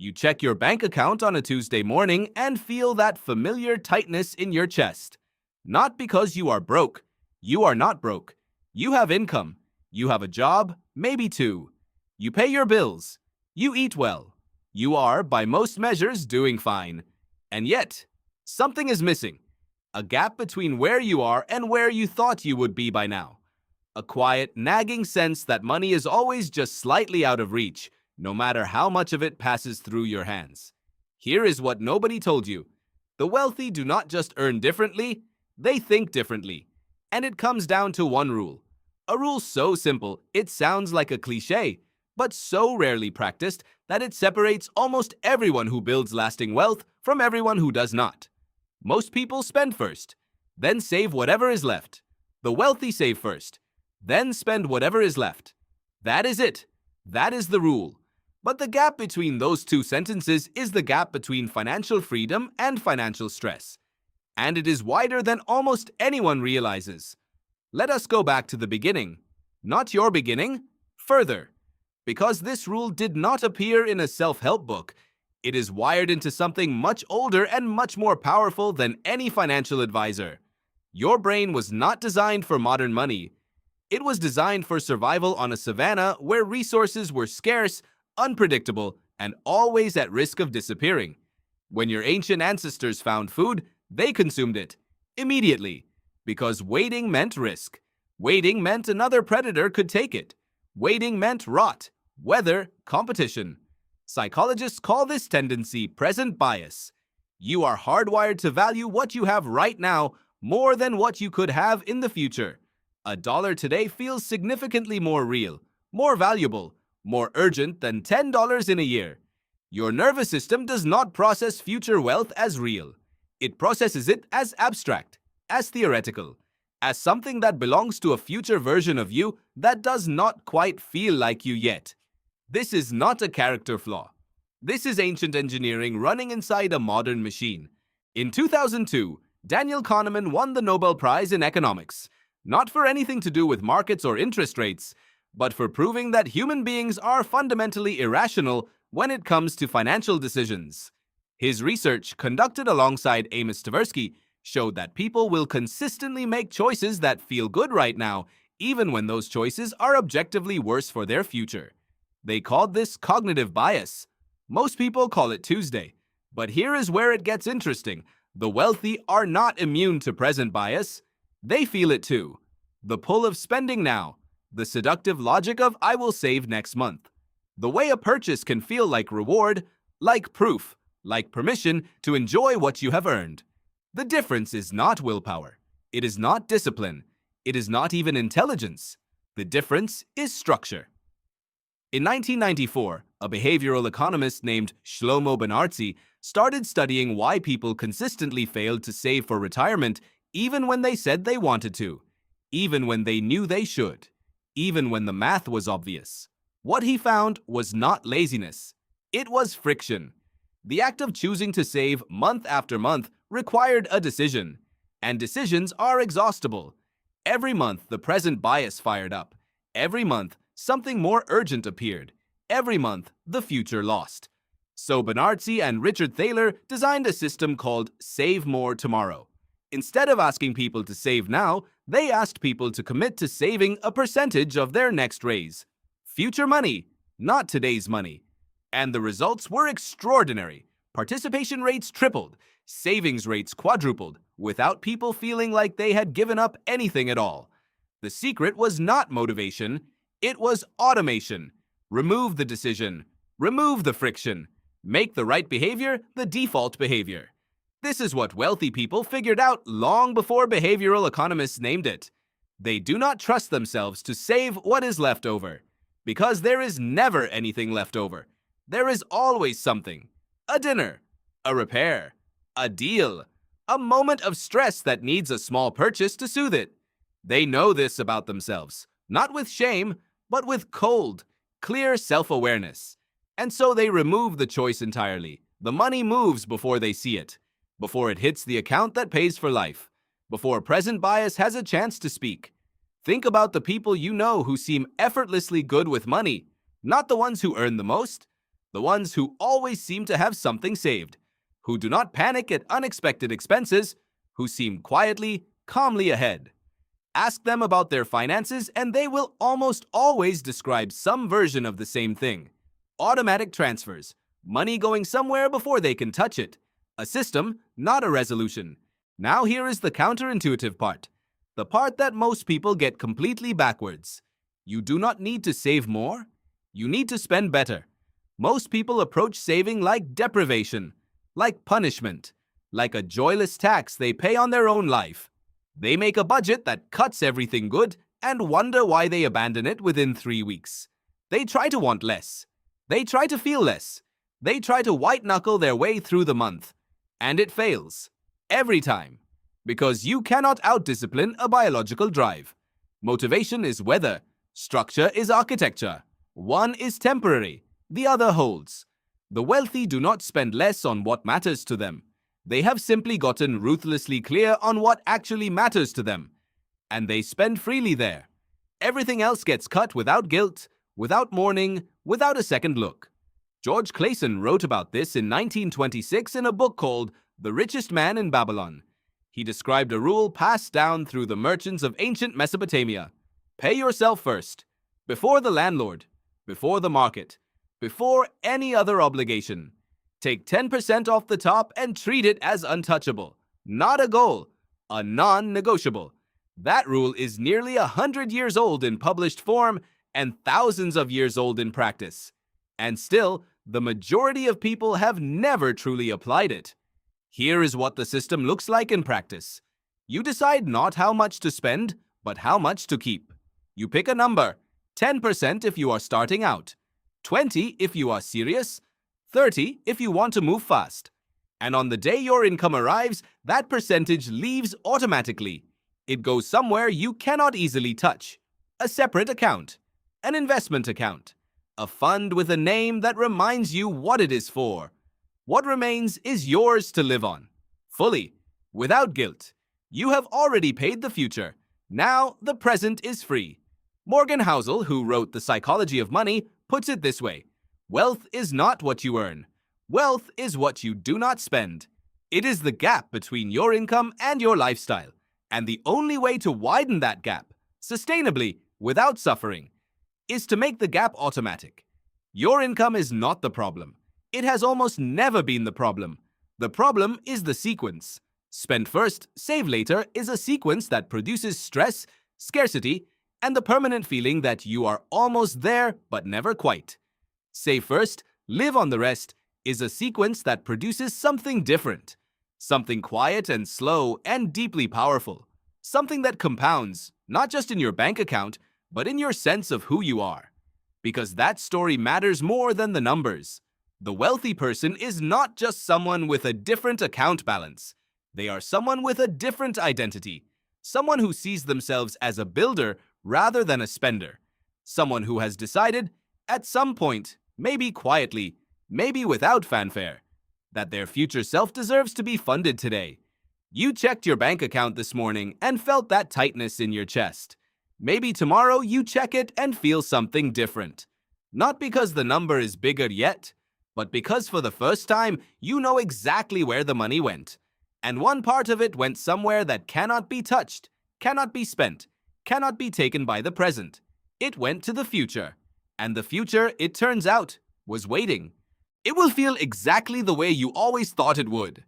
You check your bank account on a Tuesday morning and feel that familiar tightness in your chest. Not because you are broke. You are not broke. You have income. You have a job, maybe two. You pay your bills. You eat well. You are, by most measures, doing fine. And yet, something is missing. A gap between where you are and where you thought you would be by now. A quiet, nagging sense that money is always just slightly out of reach, no matter how much of it passes through your hands. Here is what nobody told you. The wealthy do not just earn differently, they think differently. And it comes down to one rule. A rule so simple, it sounds like a cliché, but so rarely practiced that it separates almost everyone who builds lasting wealth from everyone who does not. Most people spend first, then save whatever is left. The wealthy save first, then spend whatever is left. That is it. That is the rule. But the gap between those two sentences is the gap between financial freedom and financial stress. And it is wider than almost anyone realizes. Let us go back to the beginning. Not your beginning, further. Because this rule did not appear in a self-help book, it is wired into something much older and much more powerful than any financial advisor. Your brain was not designed for modern money. It was designed for survival on a savanna where resources were scarce, unpredictable, and always at risk of disappearing. When your ancient ancestors found food, they consumed it immediately, because waiting meant risk. Waiting meant another predator could take it. Waiting meant rot, weather, competition. Psychologists call this tendency present bias. You are hardwired to value what you have right now more than what you could have in the future. $1 today feels significantly more real, more valuable, more urgent than $10 in a year. Your nervous system does not process future wealth as real. It processes it as abstract, as theoretical, as something that belongs to a future version of you that does not quite feel like you yet. This is not a character flaw. This is ancient engineering running inside a modern machine. In 2002, Daniel Kahneman won the Nobel Prize in economics, not for anything to do with markets or interest rates, but for proving that human beings are fundamentally irrational when it comes to financial decisions. His research, conducted alongside Amos Tversky, showed that people will consistently make choices that feel good right now, even when those choices are objectively worse for their future. They called this cognitive bias. Most people call it Tuesday. But here is where it gets interesting. The wealthy are not immune to present bias. They feel it too. The pull of spending now. The seductive logic of I will save next month. The way a purchase can feel like reward, like proof, like permission to enjoy what you have earned. The difference is not willpower. It is not discipline. It is not even intelligence. The difference is structure. In 1994, a behavioral economist named Shlomo Benartzi started studying why people consistently failed to save for retirement even when they said they wanted to, even when they knew they should, even when the math was obvious. What he found was not laziness. It was friction. The act of choosing to save month after month required a decision, and decisions are exhaustible. Every month, the present bias fired up. Every month, something more urgent appeared. Every month, the future lost. So Benartzi and Richard Thaler designed a system called Save More Tomorrow. Instead of asking people to save now, they asked people to commit to saving a percentage of their next raise. Future money, not today's money. And the results were extraordinary. Participation rates tripled, savings rates quadrupled, without people feeling like they had given up anything at all. The secret was not motivation, it was automation. Remove the decision, remove the friction, make the right behavior the default behavior. This is what wealthy people figured out long before behavioral economists named it. They do not trust themselves to save what is left over, because there is never anything left over. There is always something. A dinner, a repair, a deal, a moment of stress that needs a small purchase to soothe it. They know this about themselves, not with shame, but with cold, clear self-awareness. And so they remove the choice entirely. The money moves before they see it, before it hits the account that pays for life, before present bias has a chance to speak. Think about the people you know who seem effortlessly good with money, not the ones who earn the most, The ones who always seem to have something saved, who do not panic at unexpected expenses, who seem quietly, calmly ahead. Ask them about their finances and they will almost always describe some version of the same thing. Automatic transfers, money going somewhere before they can touch it. A system, not a resolution. Now here is the counterintuitive part. The part that most people get completely backwards. You do not need to save more. You need to spend better. Most people approach saving like deprivation, like punishment, like a joyless tax they pay on their own life. They make a budget that cuts everything good and wonder why they abandon it within 3 weeks. They try to want less. They try to feel less. They try to white-knuckle their way through the month. And it fails. Every time. Because you cannot out-discipline a biological drive. Motivation is weather. Structure is architecture. One is temporary. The other holds. The wealthy do not spend less on what matters to them. They have simply gotten ruthlessly clear on what actually matters to them. And they spend freely there. Everything else gets cut without guilt, without mourning, without a second look. George Clason wrote about this in 1926 in a book called The Richest Man in Babylon. He described a rule passed down through the merchants of ancient Mesopotamia. Pay yourself first, before the landlord, before the market, before any other obligation. Take 10% off the top and treat it as untouchable. Not a goal, a non-negotiable. That rule is nearly 100 years old in published form and thousands of years old in practice. And still, the majority of people have never truly applied it. Here is what the system looks like in practice. You decide not how much to spend, but how much to keep. You pick a number, 10% if you are starting out, 20 if you are serious, 30 if you want to move fast. And on the day your income arrives, that percentage leaves automatically. It goes somewhere you cannot easily touch. A separate account, an investment account, a fund with a name that reminds you what it is for. What remains is yours to live on, fully, without guilt. You have already paid the future. Now the present is free. Morgan Housel, who wrote The Psychology of Money, puts it this way. Wealth is not what you earn. Wealth is what you do not spend. It is the gap between your income and your lifestyle. And the only way to widen that gap, sustainably, without suffering, is to make the gap automatic. Your income is not the problem. It has almost never been the problem. The problem is the sequence. Spend first, save later is a sequence that produces stress, scarcity, and the permanent feeling that you are almost there but never quite. Save first, live on the rest is a sequence that produces something different. Something quiet and slow and deeply powerful. Something that compounds, not just in your bank account, but in your sense of who you are. Because that story matters more than the numbers. The wealthy person is not just someone with a different account balance. They are someone with a different identity. Someone who sees themselves as a builder rather than a spender. Someone who has decided, at some point, maybe quietly, maybe without fanfare, that their future self deserves to be funded today. You checked your bank account this morning and felt that tightness in your chest. Maybe tomorrow you check it and feel something different. Not because the number is bigger yet, but because for the first time you know exactly where the money went. And one part of it went somewhere that cannot be touched, cannot be spent, cannot be taken by the present. It went to the future. And the future, it turns out, was waiting. It will feel exactly the way you always thought it would.